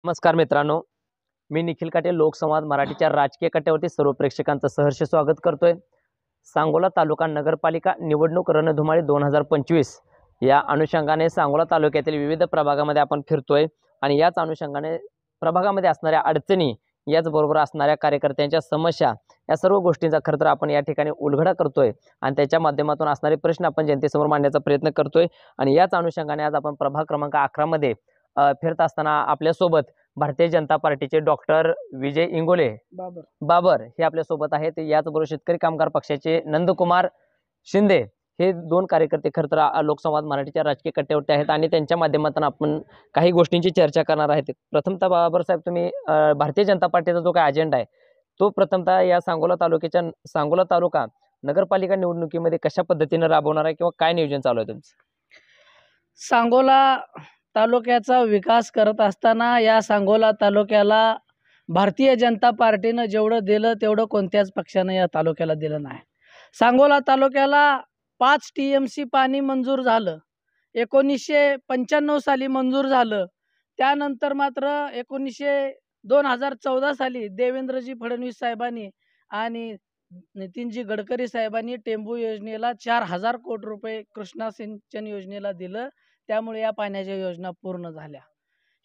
नमस्कार मित्रांनो, मी निखिल काटे लोकसंवाद मराठीच्या राजकीय कट्ट्यावरती सर्व प्रेक्षकांचं सहर्ष स्वागत करतोय। सांगोला तालुका नगरपालिका निवडणूक रणधुमाळी 2025 या अनुषंगाने सांगोला तालुक्यातील विविध प्रभागामध्ये आपण फिरतोय आणि याच अनुषंगाने प्रभागामध्ये असणाऱ्या अडचणी, याचबरोबर असणाऱ्या कार्यकर्त्यांच्या समस्या, या सर्व गोष्टींचा खरं तर आपण या ठिकाणी उलगडा करतोय आणि त्याच्या माध्यमातून असणारे प्रश्न आपण जनतेसमोर मांडण्याचा प्रयत्न करतोय। आणि याच अनुषंगाने आज आपण प्रभाग क्रमांक 11 मध्ये फिरत असताना आपल्यासोबत भारतीय जनता पार्टीचे डॉक्टर विजय इंगोले बाबर हे आपल्यासोबत आहेत। याचबरोबर शेतकरी कामगार पक्षाचे नंदकुमार शिंदे हे दोन कार्यकर्ते खरं तर लोकसंवाद मराठीच्या राजकीय कट्ट्यावरती आहेत आणि त्यांच्या माध्यमातून आपण काही गोष्टींची चर्चा करणार आहेत। प्रथमतः बाबर साहेब, तुम्ही भारतीय जनता पार्टीचा जो काही अजेंडा आहे तो प्रथमतः या सांगोला तालुका नगरपालिका निवडणुकीमध्ये कशा पद्धतीने राबवणार आहे किंवा काय नियोजन चालू आहे तुमचं? सांगोला तालुक्याचा विकास करत असताना या सांगोला तालुक्याला भारतीय जनता पार्टीनं जेवढं दिलं तेवढं कोणत्याच पक्षानं या तालुक्याला दिलं नाही। सांगोला तालुक्याला 5 TMC पाणी मंजूर झालं, 1995 साली मंजूर झालं। त्यानंतर मात्र 2014 साली देवेंद्रजी फडणवीस साहेबांनी आणि नितीनजी गडकरी साहेबांनी टेंबू योजनेला 4000 कोटी रुपये कृष्णा सिंचन योजनेला दिलं, त्यामुळे या पाण्याच्या योजना पूर्ण झाल्या।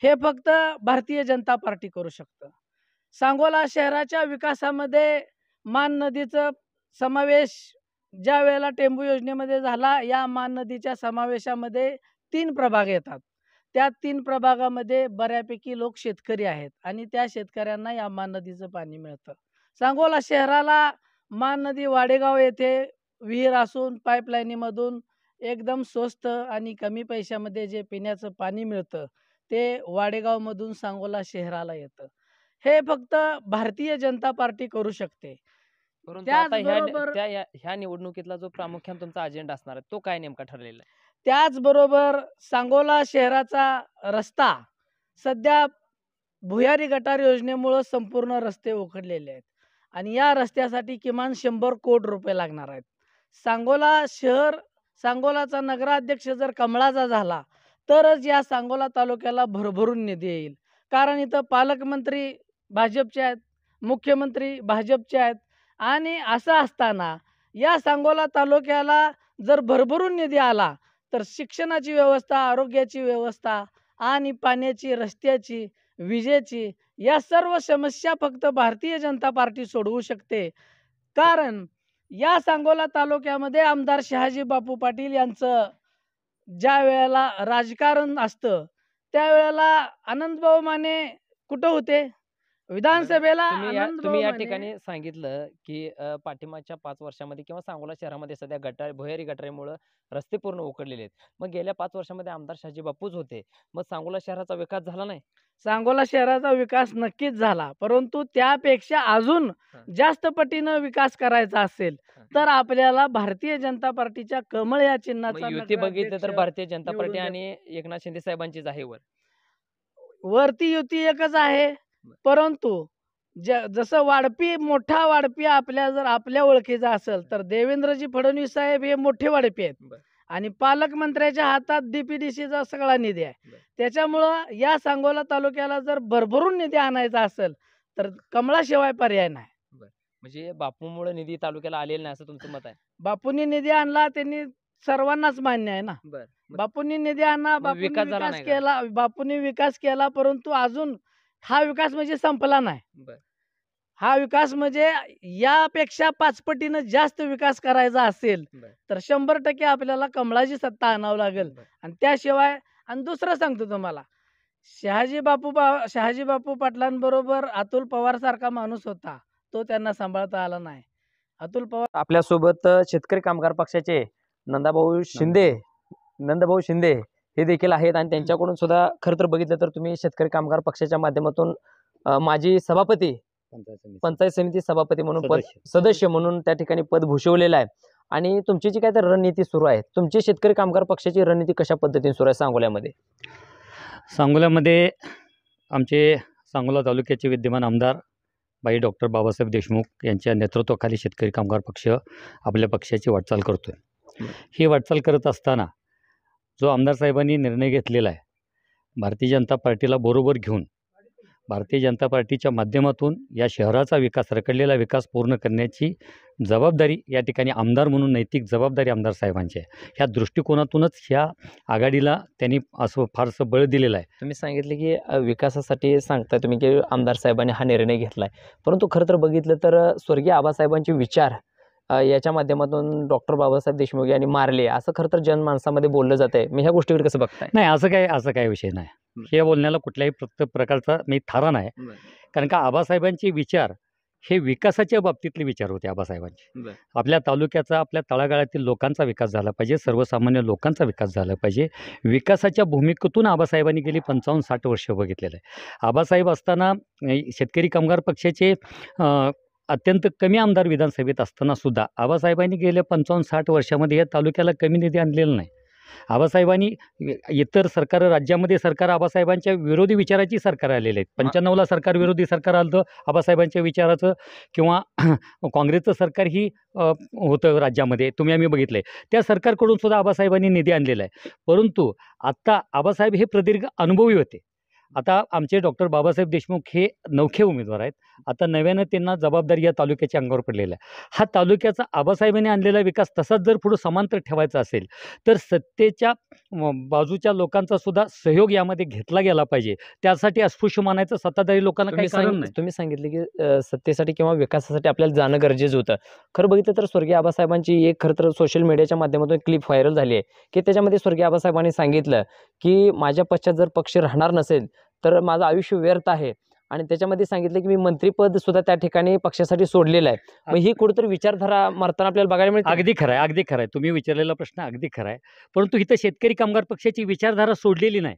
हे फक्त भारतीय जनता पार्टी करू शकतं। सांगोला शहराच्या विकासामध्ये मान नदीचा समावेश ज्या वेळेला टेंबू योजनेमध्ये झाला, या मान नदीच्या समावेशामध्ये 3 प्रभाग येतात। त्या 3 प्रभागामध्ये बऱ्यापैकी लोक शेतकरी आहेत आणि त्या शेतकऱ्यांना या मान नदीचं पाणी मिळतं। सांगोला शहराला मान नदी वाडेगाव येथे विहीर असून पाईपलाईनीमधून एकदम स्वस्त आणि कमी पैशामध्ये जे पिण्याचं पाणी मिळतं ते वाडेगावमधून सांगोला शहराला येतं। हे फक्त भारतीय जनता पार्टी करू शकते। परंतु आता ह्या निवडणुकीतला जो प्रामुख्याने तुमचा अजेंडा असणार आहे तो काय नेमका ठरलेला आहे? त्याचबरोबर सांगोला शहराचा रस्ता सध्या भुयारी गटार योजनेमुळे संपूर्ण रस्ते उखडलेले आहेत आणि या रस्त्यासाठी किमान 100 कोटी रुपये लागणार आहेत। सांगोलाचा नगराध्यक्ष जर कमळाचा झाला तरच या सांगोला तालुक्याला भरभरून निधी येईल, कारण इथं पालकमंत्री भाजपचे आहेत, मुख्यमंत्री भाजपचे आहेत आणि असं असताना या सांगोला तालुक्याला जर भरभरून निधी आला तर शिक्षणाची व्यवस्था, आरोग्याची व्यवस्था आणि पाण्याची, रस्त्याची, विजेची या सर्व समस्या फक्त भारतीय जनता पार्टी सोडवू शकते। कारण या सांगोला तालुक्यामध्ये आमदार शहाजी बापू पाटील यांचं ज्या वेळेला राजकारण असतं त्यावेळेला आनंदभाऊ माने कुठं होते? विधानसभेला तुम्ही या ठिकाणी सांगितलं की पाठिंबाच्या 5 वर्षामध्ये किंवा सांगोला शहरामध्ये सध्या भुयारी गटारीमुळे रस्ते पूर्ण उखडलेले आहेत। मग गेल्या 5 वर्षामध्ये आमदार शहाजी बापूच होते, मग सांगोला शहराचा विकास झाला नाही? सांगोला शहराचा विकास नक्कीच झाला, परंतु त्यापेक्षा अजून जास्त पटीनं विकास करायचा असेल तर आपल्याला भारतीय जनता पार्टीच्या कमळ या चिन्हाचा युती बघितलं तर भारतीय जनता पार्टी आणि एकनाथ शिंदे साहेबांचीच आहे वरती युती एकच आहे। परंतु जसं मोठा वाढपी आपल्या ओळखीचा असेल तर देवेंद्रजी फडणवीस साहेब हे मोठे वाढपी आहेत आणि पालकमंत्र्याच्या हातात DPDCचा सगळा निधी आहे। त्याच्यामुळं या सांगोला तालुक्याला जर भरभरून निधी आणायचा असेल तर कमळाशिवाय पर्याय नाही। म्हणजे बापूमुळे निधी तालुक्याला आलेला नाही असं तुमचं मत आहे? बापूंनी निधी आणला, त्यांनी सर्वांनाच मान्य आहे ना। बापूंनी निधी आणला, बापूंनी विकास केला, परंतु अजून हा विकास म्हणजे संपला नाही। हा विकास म्हणजे यापेक्षा 5 पटीनं जास्त विकास करायचा असेल तर 100% आपल्याला कमळाची सत्ता आणावं लागेल। आणि त्याशिवाय आणि दुसरं सांगतो तुम्हाला, शहाजी बापू पाटलांबरोबर अतुल पवार सारखा माणूस होता, तो त्यांना सांभाळता आला नाही। अतुल पवार आपल्यासोबत शेतकरी कामगार पक्षाचे नंदभाऊ शिंदे हे देखील आहेत आणि त्यांच्याकडून सुद्धा खरं तर बघितलं तर तुम्ही शेतकरी कामगार पक्षाच्या माध्यमातून माजी सभापती, पंचायत समिती सभापती म्हणून सदस्य म्हणून त्या ठिकाणी पद भूषवलेलं आहे आणि तुमची जी काय तर रणनीती सुरू आहे, तुमची शेतकरी कामगार पक्षाची रणनीती कशा पद्धतीने सुरू आहे सांगोल्यामध्ये? सांगोल्यामध्ये आमचे सांगोला तालुक्याचे विद्यमान आमदार भाई डॉक्टर बाबासाहेब देशमुख यांच्या नेतृत्वाखाली शेतकरी कामगार पक्ष आपल्या पक्षाची वाटचाल करतोय। ही वाटचाल करत असताना जो आमदार साहेबांनी निर्णय घेतलेला आहे, भारतीय जनता पार्टीला बरोबर घेऊन भारतीय जनता पार्टीच्या माध्यमातून या शहराचा विकास, रखडलेला विकास पूर्ण करण्याची जबाबदारी या ठिकाणी आमदार म्हणून नैतिक जबाबदारी आमदार साहेबांची आहे. ह्या दृष्टिकोनातूनच ह्या आघाडीला त्यांनी असं फारसं बळ दिलेलं आहे. तुम्ही सांगितले की विकासासाठी सांगताय तुम्ही की आमदार साहेबांनी हा निर्णय घेतलाय, परंतु खरं तर बघितलं तर स्वर्गीय आबासाहेबांचे विचार याच्या माध्यमातून डॉक्टर बाबासाहेब देशमुख यांनी मारले असं खरं तर जनमानसामध्ये बोललं जात आहे. मी ह्या गोष्टीकडे कसं बघताय? नाही, असं काय विषय नाही. हे बोलण्याला कुठल्याही प्रकारचा मी थारा नाही. कारण का आबासाहेबांचे विचार हे विकासाच्या बाबतीतले विचार होते आबासाहेबांचे. आपल्या तालुक्याचा, आपल्या तळागाळातील लोकांचा विकास झाला पाहिजे, सर्वसामान्य लोकांचा विकास झाला पाहिजे. विकासाच्या भूमिकेतून आबासाहेबांनी गेली 55-60 वर्ष बघितलेलं आहे. आबासाहेब असताना शेतकरी कामगार पक्षाचे अत्यंत कमी आमदार विधानसभेत असताना सुद्धा आबासाहेबांनी गेल्या 55-60 वर्षामध्ये या तालुक्याला कमी निधी आणलेला नाही. आबासाहेबांनी इतर सरकार, राज्यामध्ये सरकार आबासाहेबांच्या विरोधी विचाराची सरकार आलेले आहेत. 95ला सरकार विरोधी सरकार आलं होतं आबासाहेबांच्या विचाराचं, किंवा काँग्रेसचं सरकार ही होतं राज्यामध्ये, तुम्ही आम्ही बघितलं आहे. त्या सरकारकडून सुद्धा आबासाहेबांनी निधी आणलेला आहे. परंतु आत्ता आबासाहेब हे प्रदीर्घ अनुभवी होते. आता आमचे डॉक्टर बाबासाहेब देशमुख हे नवखे उमेदवार आहेत. आता नव्यानं त्यांना जबाबदारी या तालुक्याच्या अंगावर पडलेला आहे. हा तालुक्याचा आबासाहेबांनी आणलेला विकास तसाच जर पुढं समांतर ठेवायचा असेल तर सत्तेच्या बाजूच्या लोकांचा सुद्धा सहयोग यामध्ये घेतला गेला पाहिजे. त्यासाठी अस्पृश्य मानायचं सत्ताधारी लोकांना काही कारण नाही. तुम्ही सांगितले की सत्तेसाठी किंवा विकासासाठी आपल्याला जाणं गरजेचं होतं. खरं बघितलं तर स्वर्गीय आबासाहेबांची एक खरं तर सोशल मीडियाच्या माध्यमातून क्लिप व्हायरल झाली आहे की त्याच्यामध्ये स्वर्गीय आबासाहेबांनी सांगितलं की माझ्या पश्चात जर पक्ष राहणार नसेल तर माझं आयुष्य व्यर्थ आहे, आणि त्याच्यामध्ये सांगितलं की मी मंत्रिपद सुद्धा त्या ठिकाणी पक्षासाठी सोडलेलं आहे. मग ही कुठेतरी विचारधारा मारताना आपल्याला बघायला मिळते. अगदी खरं आहे. तुम्ही विचारलेला प्रश्न अगदी खरा आहे. परंतु इथं शेतकरी कामगार पक्षाची विचारधारा सोडलेली नाही.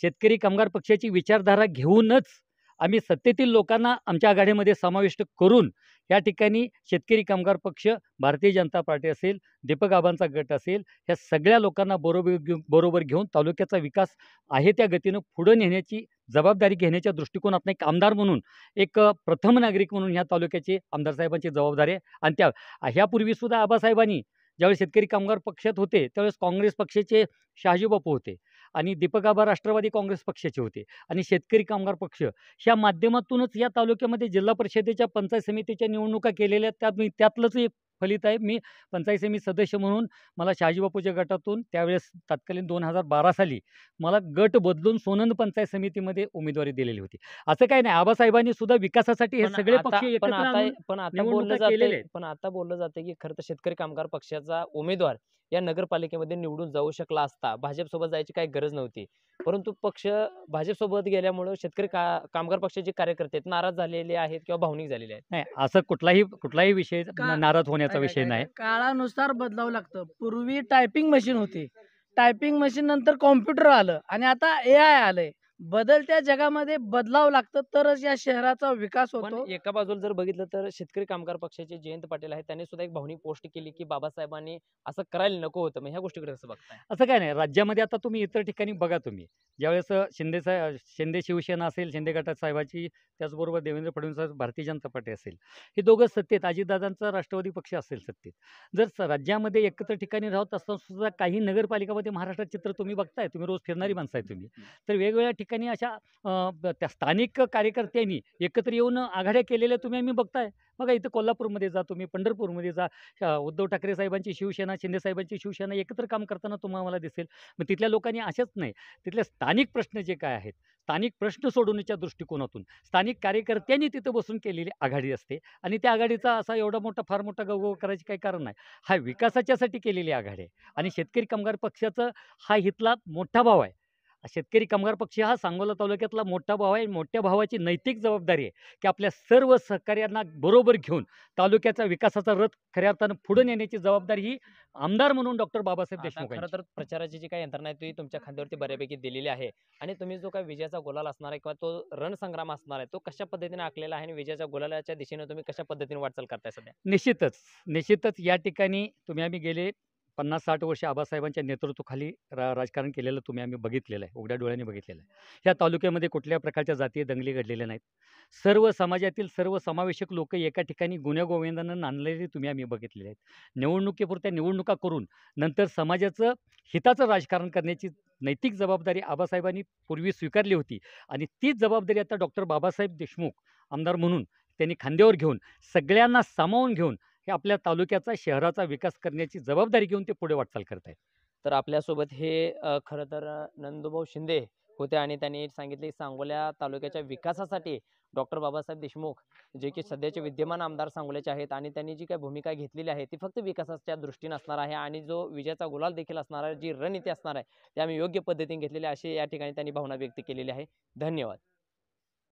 शेतकरी कामगार पक्षाची विचारधारा घेऊनच आम्ही सत्तेतील लोकांना आमच्या आघाडीमध्ये समाविष्ट करून या ठिकाणी शेतकरी कामगार पक्ष, भारतीय जनता पार्टी असेल, दीपक आबांचा गट असेल, ह्या सगळ्या लोकांना बरोबर घेऊन तालुक्याचा विकास आहे त्या गतीनं पुढं नेण्याची जबाबदारी घेण्याच्या दृष्टिकोनातून एक आमदार म्हणून, एक प्रथम नागरिक म्हणून ह्या तालुक्याचे आमदार साहेबांची जबाबदारी आहे. आणि ह्यापूर्वीसुद्धा आबासाहेबांनी ज्यावेळेस शेतकरी कामगार पक्षात होते त्यावेळेस काँग्रेस पक्षाचे शहाजीबापू होते आणि दीपक आबा राष्ट्रवादी काँग्रेस पक्षाचे होते, आणि शेतकरी कामगार पक्ष ह्या माध्यमातूनच या तालुक्यामध्ये जिल्हा परिषदेच्या, पंचायत समितीच्या निवडणुका केलेल्या, त्यातलंच एक फलित आहे. मी पंचायत समिती सदस्य म्हणून मला शहाजीबापूच्या गटातून त्यावेळेस तत्कालीन 2012 साली मला गट बदलून सोनंद पंचायत समितीमध्ये उमेदवारी दिलेली होती. असं काही नाही, आबासाहेबांनी सुद्धा विकासासाठी हे सगळे पक्ष एकत्र आणून निवडणुका केलेल्या आहेत. पण आता बोललं जाते की खरं तर शेतकरी कामगार पक्षाचा उमेदवार या नगरपालिकेमध्ये निवडून जाऊ शकला असता, भाजपसोबत जायची काही गरज नव्हती. परंतु पक्ष भाजपसोबत गेल्यामुळे शेतकरी कामगार पक्षाचे कार्यकर्ते नाराज झालेले आहेत किंवा भावनिक झालेले आहेत. नाही, असं कुठलाही विषय नाराज होण्याचा विषय नाही. काळानुसार बदलावं लागतं. पूर्वी टायपिंग मशीन होती, टायपिंग मशीन नंतर कॉम्प्युटर आलं आणि आता AI आलंय. बदलत्या जगामध्ये बदलावं लागतं तरच या शहराचा विकास पण होतो. एका बाजूला जर बघितलं तर शेतकरी कामगार पक्षाचे जयंत पाटील आहेत, त्यांनी सुद्धा एक भावनिक पोस्ट केली की बाबासाहेबांनी असं करायला नको होतं. मग ह्या गोष्टीकडे कसं बघताय? असं काय नाही, राज्यामध्ये आता तुम्ही इतर ठिकाणी बघा. तुम्ही ज्यावेळेस शिंदे शिवसेना असेल, शिंदे गटात साहेबाची, त्याचबरोबर देवेंद्र फडणवीस भारतीय जनता पार्टी असेल, हे दोघं सत्तेत, अजितदादांचा राष्ट्रवादी पक्ष असेल सत्तेत, जर राज्यामध्ये एकत्र ठिकाणी राहत असताना सुद्धा काही नगरपालिकामध्ये महाराष्ट्रात चित्र तुम्ही बघताय, तुम्ही रोज फिरणारी माणसं आहे तुम्ही, तर वेगवेगळ्या ठिकाणी अशा त्या स्थानिक कार्यकर्त्यांनी एकत्र येऊन आघाड्या केलेल्या तुम्ही आम्ही बघताय. बघा, इथं कोल्हापूरमध्ये जा, तुम्ही पंढरपूरमध्ये जा, उद्धव ठाकरे साहेबांची शिवसेना, शिंदे साहेबांची शिवसेना एकत्र काम करताना तुम्हाला दिसेल. मग तिथल्या लोकांनी अशाच नाही, तिथले स्थानिक प्रश्न जे काय आहेत, स्थानिक प्रश्न सोडवण्याच्या दृष्टिकोनातून स्थानिक कार्यकर्त्यांनी तिथं बसून केलेली आघाडी असते, आणि त्या आघाडीचा असा फार मोठा गवगव करायचे काही कारण नाही. हा विकासाच्यासाठी केलेली आघाडी आहे, आणि शेतकरी कामगार पक्षाचा हा इथला मोठा भाव आहे. शेतकरी कामगार पक्ष हा सांगोला तालुक्यातला मोठा भाव आहे. मोठ्या भावाची नैतिक जबाबदारी आहे की आपल्या सर्व सहकार्यांना बरोबर घेऊन तालुक्याचा विकासाचा रथ खऱ्या अर्थानं पुढे नेण्याची जबाबदारी ही आमदार म्हणून डॉक्टर बाबासाहेब देशमुख खरं तर प्रचाराची जी काही यंत्रणा आहे ती तुमच्या खांद्यावरती बऱ्यापैकी दिलेली आहे, आणि तुम्ही जो काही विजयाचा गुलाल असणार आहे किंवा तो रणसंग्राम असणार आहे तो कशा पद्धतीने आखलेला आहे, आणि विजयाच्या गुलालाच्या दिशेने तुम्ही कशा पद्धतीने वाटचाल करताय सध्या? निश्चितच या ठिकाणी तुम्ही आम्ही गेले 50-60 वर्ष आबासाहेबांच्या नेतृत्वाखाली राजकारण केलेलं तुम्ही आम्ही बघितलेलं आहे, उघड्या डोळ्यांनी बघितलेलं आहे. ह्या तालुक्यामध्ये कुठल्या प्रकारच्या जातीय दंगली घडलेल्या नाहीत. सर्व समाजातील सर्व समावेशक लोक एका ठिकाणी गुण्यागोविंदानं नांदलेले तुम्ही आम्ही बघितलेले आहेत. निवडणुकीपुरत्या निवडणुका करून नंतर समाजाचं हिताचं राजकारण करण्याची नैतिक जबाबदारी आबासाहेबांनी पूर्वी स्वीकारली होती आणि तीच जबाबदारी आता डॉक्टर बाबासाहेब देशमुख आमदार म्हणून त्यांनी खांद्यावर घेऊन सगळ्यांना सामावून घेऊन हे आपल्या तालुक्याचा शहराचा विकास करण्याची जबाबदारी घेऊन ते पुढे वाटचाल करत आहेत. तर आपल्यासोबत हे खरं तर नंदुभाऊ शिंदे होते आणि त्यांनी सांगितले सांगोला तालुक्याच्या विकासासाठी डॉक्टर बाबासाहेब देशमुख जे की सध्याचे विद्यमान आमदार सांगोल्याचे आहेत आणि त्यांनी जी काही भूमिका घेतलेली आहे ती फक्त विकासाच्या दृष्टीने असणार आहे आणि जो विजयाचा गुलाल देखील असणार आहे, जी रणनीती असणार आहे, ती आम्ही योग्य पद्धतीने घेतलेली आहे अशी या ठिकाणी त्यांनी भावना व्यक्त केलेली आहे. धन्यवाद.